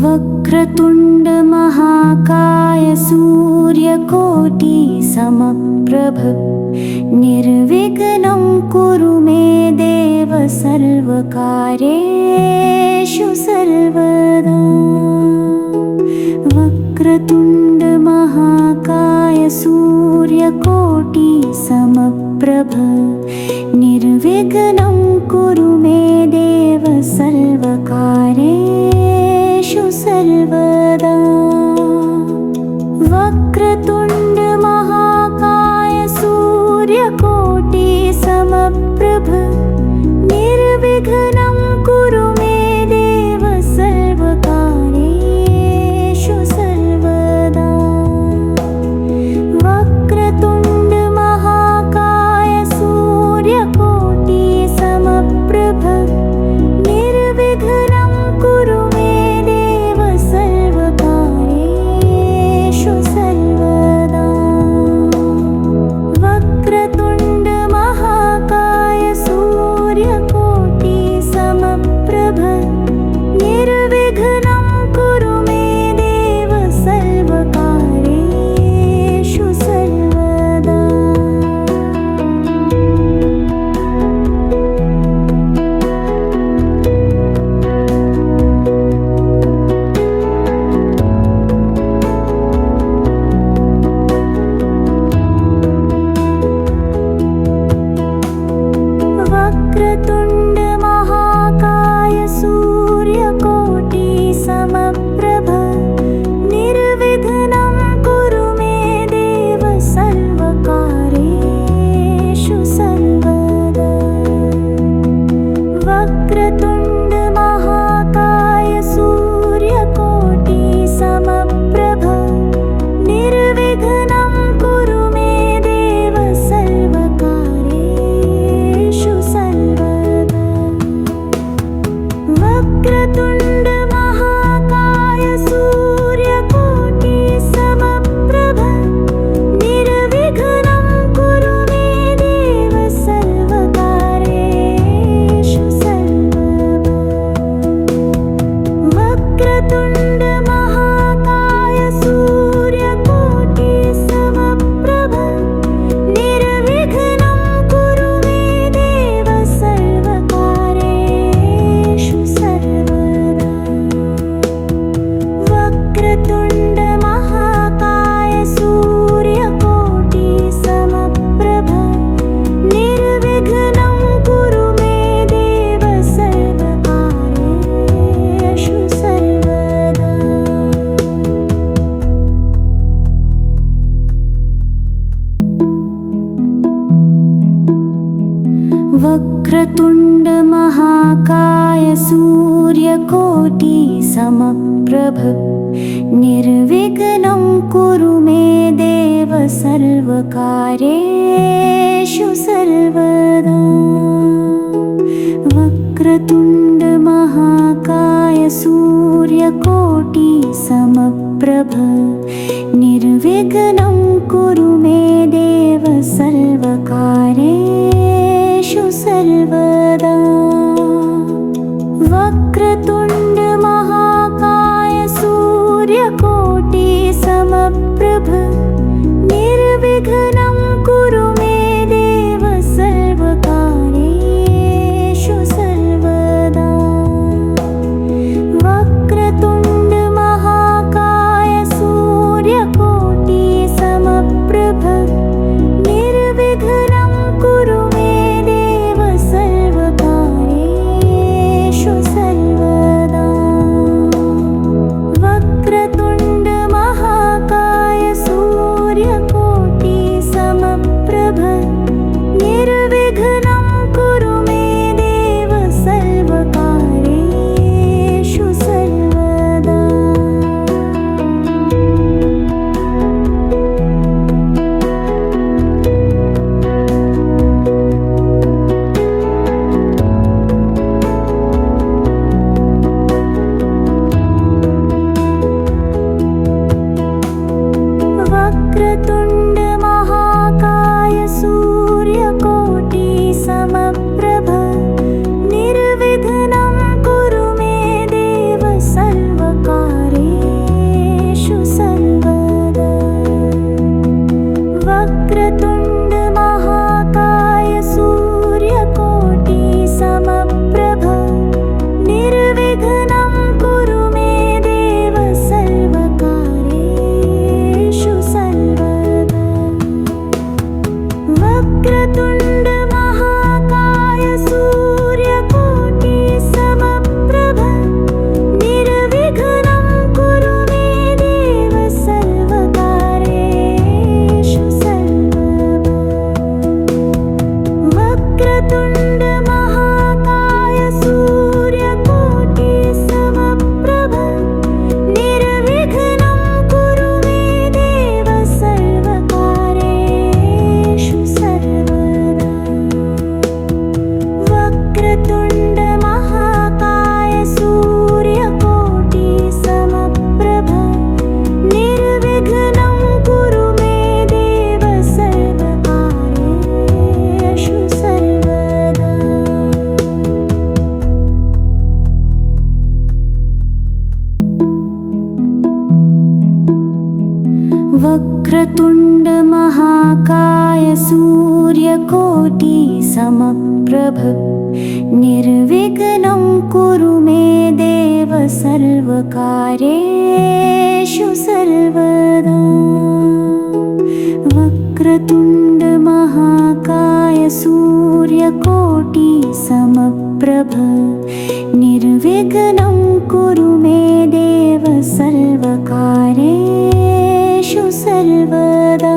वक्रतुण्ड महाकाय सूर्यकोटि समप्रभ निर्विघ्नं कुरु मे देव सर्वकार्येषु सर्वदा। वक्रतुण्ड महाकाय सूर्यकोटि समप्रभ निर्विघ्नं कुरु मे देव सर्वकार्येषु सर्वदा। वक्रतुण्ड महाकाय सूर्यकोटि समप्रभ निर्विघ्नं कुरु मे देव सर्वकार्येषु सर्वदा। वक्रतुण्ड महाकाय सूर्यकोटि समप्रभ निर्विघ्नं कुरु मे देव सर्वकार्येषु सर्वदा। वक्रतुण्ड महाकाय सूर्यकोटि समप्रभ निर्विघ्नं कुरु मे देव सर्वकार्येषु सर्वदा। वक्रतुण्ड महाकाय सूर्यकोटि समप्रभ निर्विघ्नं कुरु मे देव सर्वकार्येषु सर्वदा। वक्रतुण्ड महाकाय सूर्यकोटि समप्रभ निर्विघ्नं कुरु मे देव सर्वकार्येषु सर्वदा। वक्रतुण्ड महाकाय सूर्यकोटि समप्रभ निर्विघ्नं कुरु मे देव सर्वकार्येषु सर्वदा। वक्रतुण्ड महाकाय सूर्यकोटि समप्रभ निर्विघ्नं कुरु मे देव सर्वकार्येषु सर्वदा। वक्रतुण्ड महाकाय सूर्यकोटि समप्रभ निर्विघ्नं कुरु मे देव सर्वकार्येषु सर्वदा। वक्रतुण्ड महाकाय सूर्यकोटि समप्रभ निर्विघ्नं कुरु मे देव सर्वकार्येषु सर्वदा। वक्रतुण्ड महाकाय सूर्यकोटि समप्रभ निर्विघ्नं कुरु मे देव सर्वकार्येषु सर्वदा। वक्रतुण्ड महाकाय सूर्यकोटि समप्रभ निर्विघ्नं कुरु मे देव सर्वकार्येषु सर्वदा। वक्रतुण्ड महाकाय सूर्यकोटि वक्रतुण्ड महाकाय सूर्यकोटि समप्रभ निर्विघ्नं कुरु मे देव सर्वकार्येषु सर्वदा। वक्रतुण्ड महाकाय सूर्यकोटि समप्रभ निर्विघ्नं कुरु मे देव सर्वकार्येषु सर्वदा।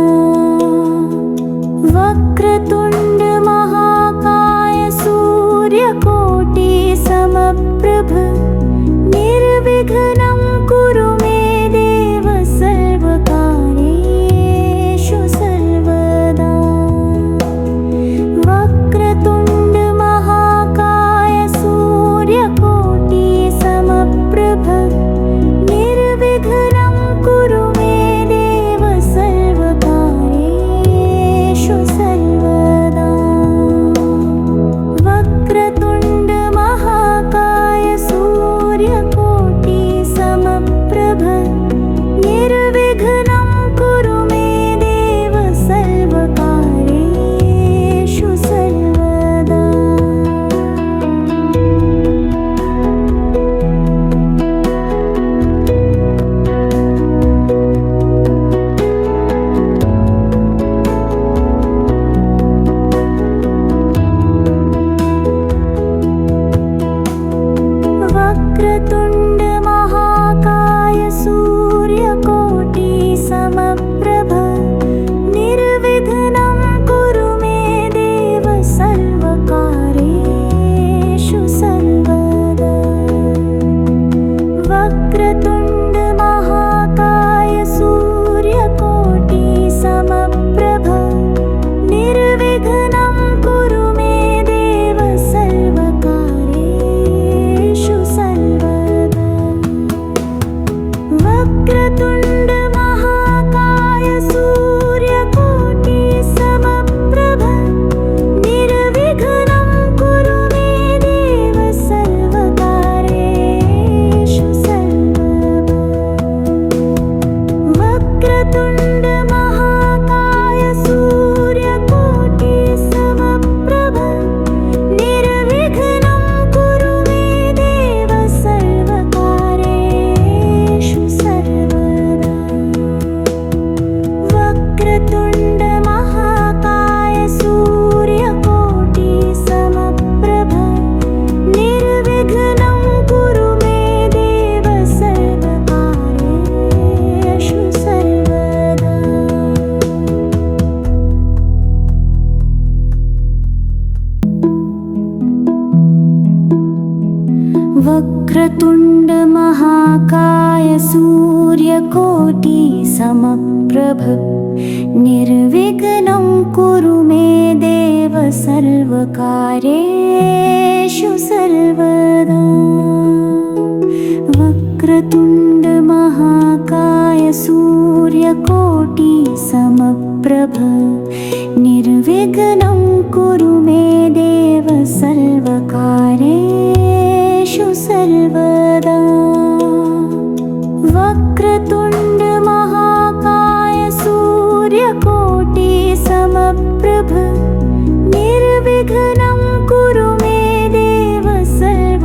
वक्रतुण्ड महाकाय सूर्यकोटि समप्रभ निर्विघ्नं कुरु मे देव सर्वकार्येषु सर्वदा। वक्रतुण्ड महाकाय सूर्यकोटि समप्रभ निर्विघ्नं कुरु मे देव सर्वकार्येषु सर्वदा। वक्रतुण्ड महाकाय सूर्यकोटि समप्रभ निर्विघ्नं कुरु मे देव सर्वकार्येषु सर्वदा। वक्रतुण्ड महाकाय सूर्यकोटि समप्रभ निर्विघ्नं कुरु मे देव सर्वकार्येषु सर्वदा। वक्रतुण्ड महाकाय सूर्यकोटि समप्रभ निर्विघ्नं कुरु मे देव सर्वकार्येषु सर्वदा। वक्रतुण्ड महाकाय सूर्यकोटि समप्रभ निर्विघ्नं कुरु मे देव सर्वकार्येषु सर्वदा। वक्रतुण्ड महाकाय सूर्यकोटि समप्रभ निर्विघ्नं कुरु मे देव सर्वकार्येषु सर्वदा। वक्रतुण्ड महाकाय सूर्यकोटि समप्रभ निर्विघ्नं कुरु मे देव सर्वकार्येषु सर्वदा। वक्रतुण्ड महाकाय सूर्यकोटि समप्रभ निर्विघ्नं कुरु मे देव सर्वकार्येषु सर्वदा। वक्रतुण्ड महाकाय सूर्यकोटि समप्रभ निर्विघ्नं कुरु मे देव सर्वकार्येषु सर्वदा। वक्रतुण्ड महाकाय सूर्यकोटि समप्रभ निर्विघ्नं कुरु मे देव सर्वकार्येषु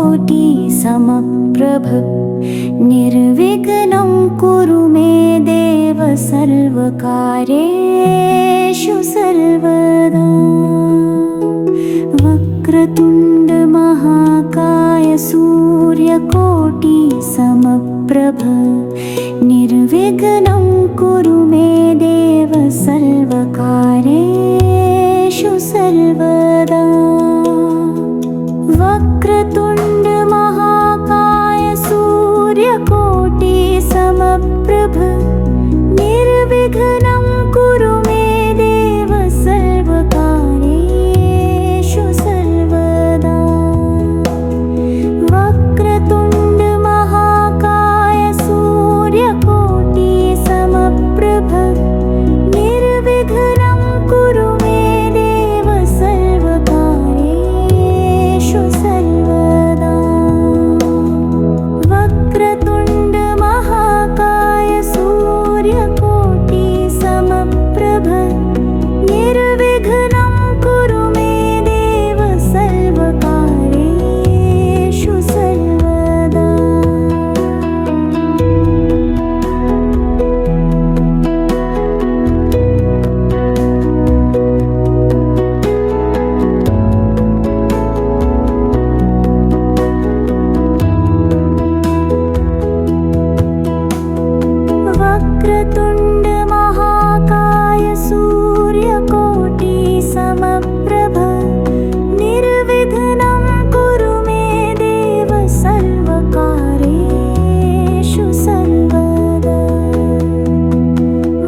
सूर्यकोटि समप्रभ निर्विघ्नं कुरु मे देव सर्वकार्येषु सर्वदा वक्रतुण्ड महाकाय सूर्यकोटि समप्रभ निर्विघ्नं कुरु मे देव सर्वकार्येषु सर्वदा वक्रतुण्ड महाकाय सूर्यकोटि समप्रभ निर्विघ्नं कुरु मे देव सर्वकार्येषु सर्वदा वक्रतुण्ड महाकाय सूर्यकोटि समप्रभ निर्विघ्नं कुरु मे देव सर्वकार्येषु सर्वदा वक्रतुण्ड महाकाय सूर्यकोटि समप्रभ निर्विघ्नं कुरु मे देव सर्वकार्येषु सर्वदा वक्रतुण्ड महाकाय सूर्यकोटि समप्रभ निर्विघ्नं कुरु मे देव सर्वकार्येषु सर्वदा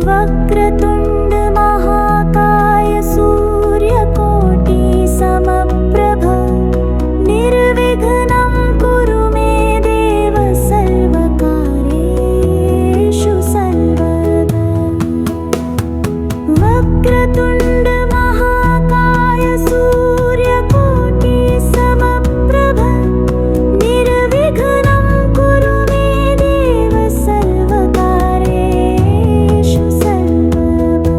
वक्रतुण्ड महाकाय सूर्यकोटि समप्रभ निर्विघ्नं कुरु मे देव सर्वकार्येषु सर्वदा वक्रतुण्ड महाकाय सूर्यकोटि समप्रभ निर्विघ्नं कुरु मे देव सर्वकार्येषु सर्वदा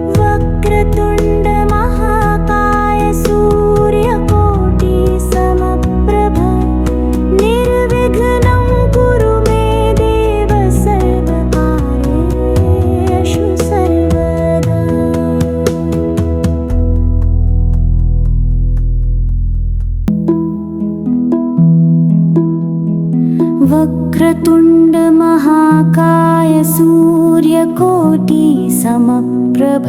वक्रतुण्ड महाकाय सूर्यकोटि समप्रभ निर्विघ्नं कुरु मे देव सर्वकार्येषु सर्वदा वक्रतुण्ड महाकाय सूर्यकोटि समप्रभ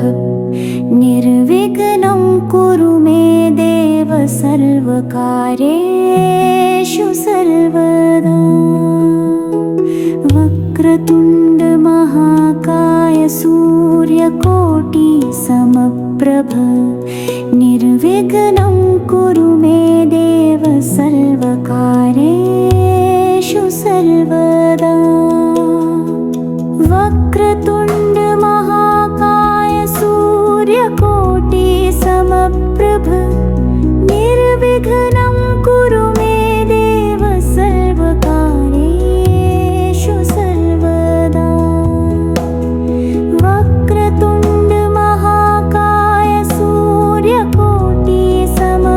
निर्विघ्नं कुरु मे देव सर्वकार्येषु सर्वदा वक्रतुण्ड महाकाय सूर्यकोटि समप्रभ निर्विघ्नं कुरु मे देव सर्वकार्येषु सर्वदा वक्रतुण्ड महाकाय सूर्यकोटि समप्रभ निर्विघ्नं कुरु मे देव सर्वकार्येषु सर्वदा वक्रतुण्ड महाकाय सूर्यकोटि समप्रभ निर्विघ्नं कुरु मे देव सर्वकार्येषु सर्वदा वक्रतुण्ड महाकाय सूर्यकोटि समप्रभ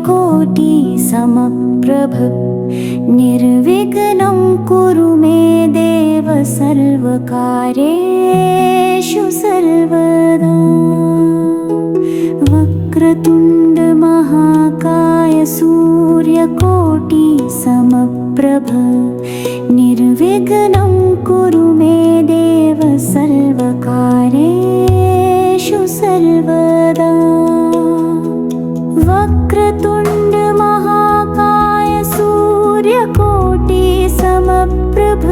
सूर्यकोटि समप्रभ निर्विघ्नं कुरु मे देव सर्वकार्येषु सर्वदा वक्रतुण्ड महाकाय सूर्यकोटि समप्रभ निर्विघ्नं कुरु मे देव सर्वकार्येषु सर्वदा वक्रतुण्ड महाकाय सूर्यकोटि समप्रभ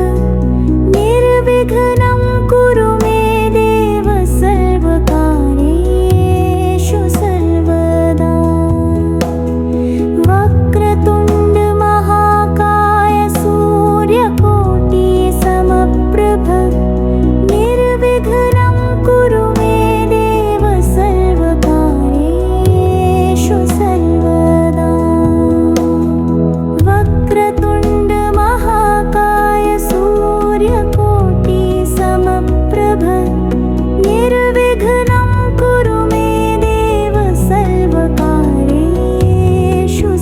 निर्विघ्नं कुरु मे देव सर्वकार्येषु सर्वदा वक्रतुण्ड महाकाय सूर्यकोटि समप्रभ निर्विघ्नं कुरु मे देव सर्वकार्येषु सर्वदा वक्रतुण्ड महाकाय सूर्यकोटि समप्रभ निर्विघ्नं कुरु मे देव सर्वकार्येषु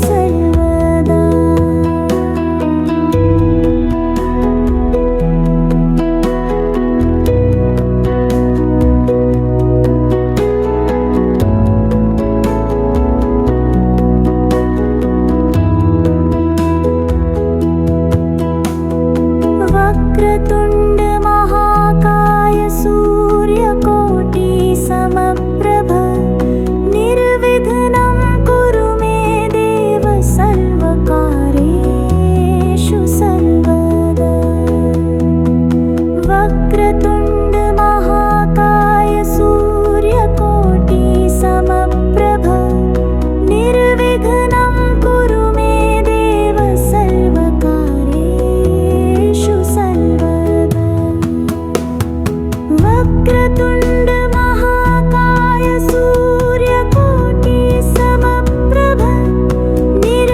सर्वदा वक्रतुण्ड महाकाय सूर्यकोटि समप्रभ निर्विघ्नं कुरु मे देव सर्वकार्येषु सर्वदा वक्रतुण्ड महाकाय सूर्यकोटि समप्रभ निर्विघ्नं कुरु मे देव सर्वकार्येषु सर्वदा वक्रतुण्ड महाकाय सूर्यकोटि समप्रभ निर्विघ्नं कुरु मे देव सर्वकार्येषु सर्वदा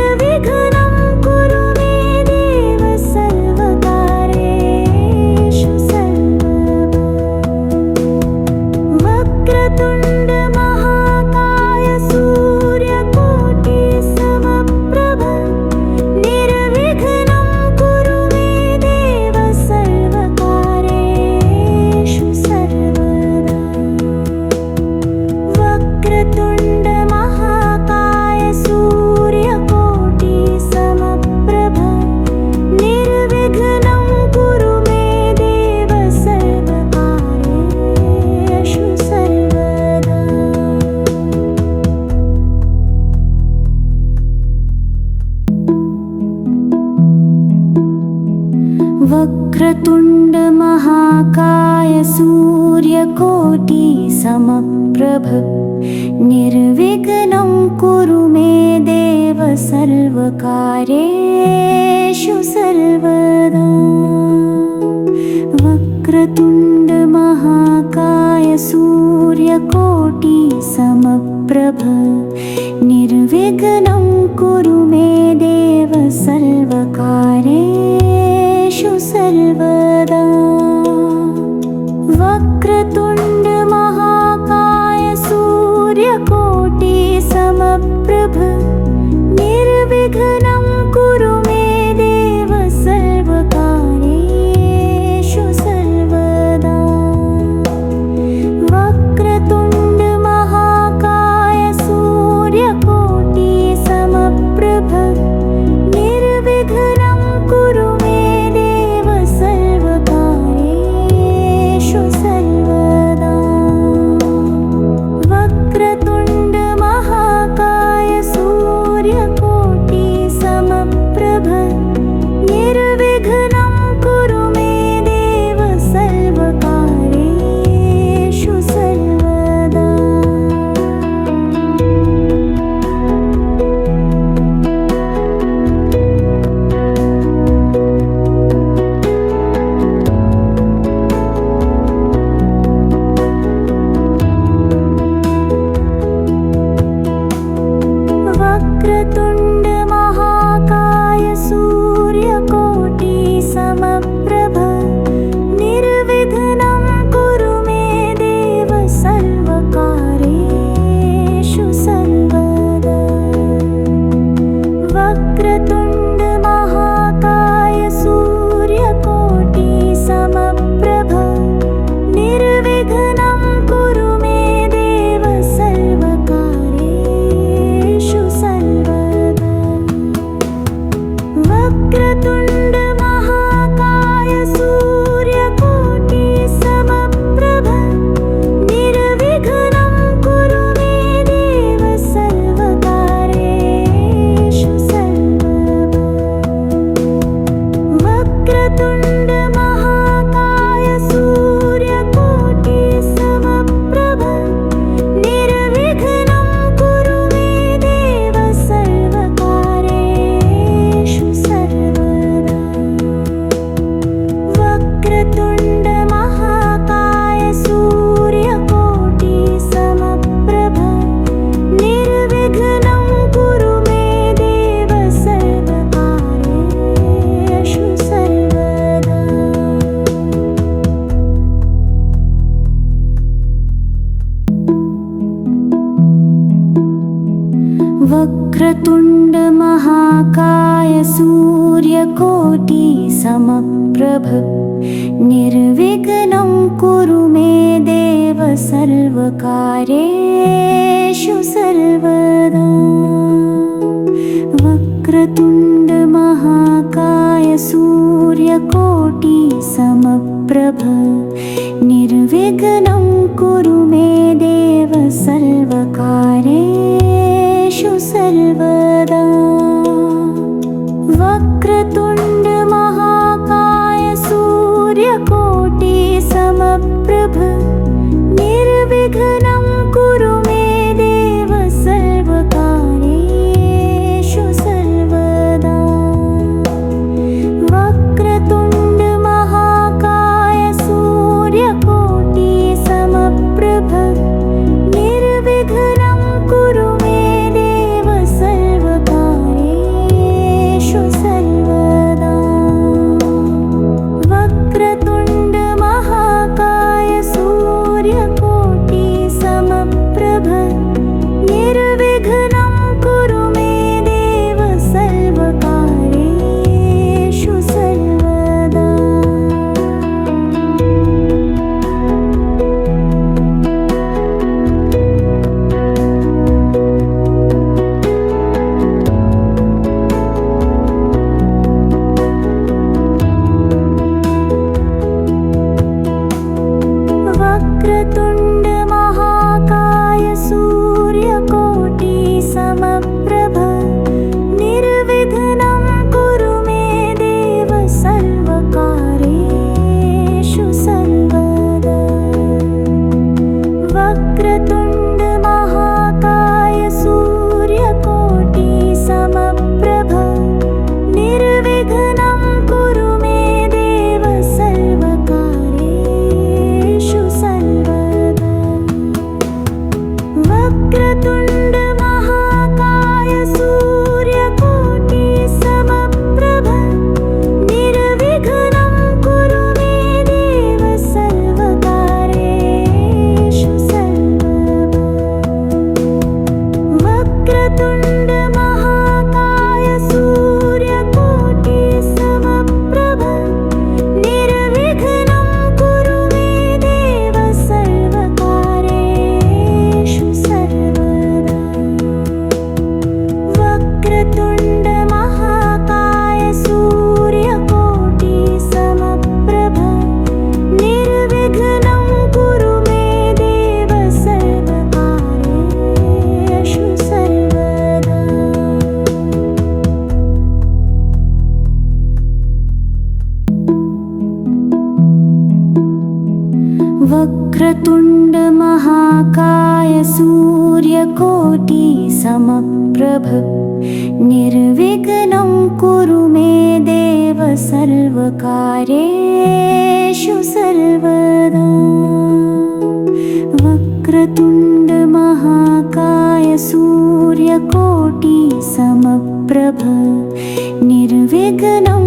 वक्रतुण्ड महाकाय सूर्यकोटि समप्रभ निर्विघ्नं कुरु मे देव सर्वकार्येषु सर्वदा वक्रतुण्ड महाकाय सूर्यकोटि समप्रभ निर्विघ्नं कुरु मे देव सर्वकार्येषु सर्वदा वक्रतुण्ड महाकाय सूर्यकोटि समप्रभ निर्विघ्नं कुरु मे देव सर्वकार्येषु सर्वदा वक्रतुण्ड महाकाय सूर्यकोटि समप्रभ निर्विघ्नं कुरु मे देव सर्वकार्येषु सर्वदा वक्रतुण्ड महाकाय सूर्यकोटि समप्रभ निर्विघ्नं कुरु मे देव सर्वकार्येषु सर्वदा वक्रतुण्ड महाकाय सूर्यकोटि समप्रभ निर्विघ्नं कुरु मे देव सर्वकार्येषु सर्वदा वक्रतुण्ड महाकाय सूर्यकोटि समप्रभ निर्विघ्नं कुरु मे देव सर्वकार्येषु सर्वदा वक्रतुण्ड वक्रतुण्ड महाकाय सूर्यकोटि समप्रभ निर्विघ्नं कुरु मे देव सर्वकार्येषु सर्वदा। वक्रतुण्ड महाकाय सूर्यकोटि समप्रभ निर्विघ्नं कुरु मे देव सर्वकार्येषु सर्वदा। वक्रतुण्ड महाकाय सूर्यकोटि समप्रभ निर्विघ्नं कुरु मे देव सर्वकार्येषु सर्वदा। वक्रतुण्ड महाकाय सूर्यकोटि समप्रभ निर्विघ्नं कुरु मे देव सर्वकार्येषु सर्वदा। वक्रतुण्ड महाकाय सूर्यकोटि समप्रभ निर्विघ्नं कुरु मे देव सर्वकार्येषु सर्वदा। वक्रतुण्ड महाकाय सूर्यकोटि समप्रभ निर्विघ्नं कुरु मे देव सर्वकार्येषु सर्वदा। वक्रतुण्ड महाकाय सूर्यकोटि समप्रभ निर्विघ्नं कुरु मे देव सर्वकार्येषु सर्वदा। वक्रतुण्ड महाकाय सूर्यकोटि समप्रभ निर्विघ्नं कुरु मे देव सर्वकार्येषु सर्वदा। वक्रतुण्ड महाकाय सूर्यकोटि समप्रभ निर्विघ्नं कुरु मे देव सर्वकार्येषु सर्वदा। वक्रतुण्ड महाकाय सूर्यकोटि समप्रभ निर्विघ्नं कुरु मे देव सर्वकार्येषु सर्वदा। वक्रतुण्ड महाकाय सूर्यकोटि समप्रभ निर्विघ्नं कुरु मे देव सर्वकार्येषु सर्वदा। वक्रतुण्ड महाकाय सूर्यकोटि समप्रभ निर्विघ्नं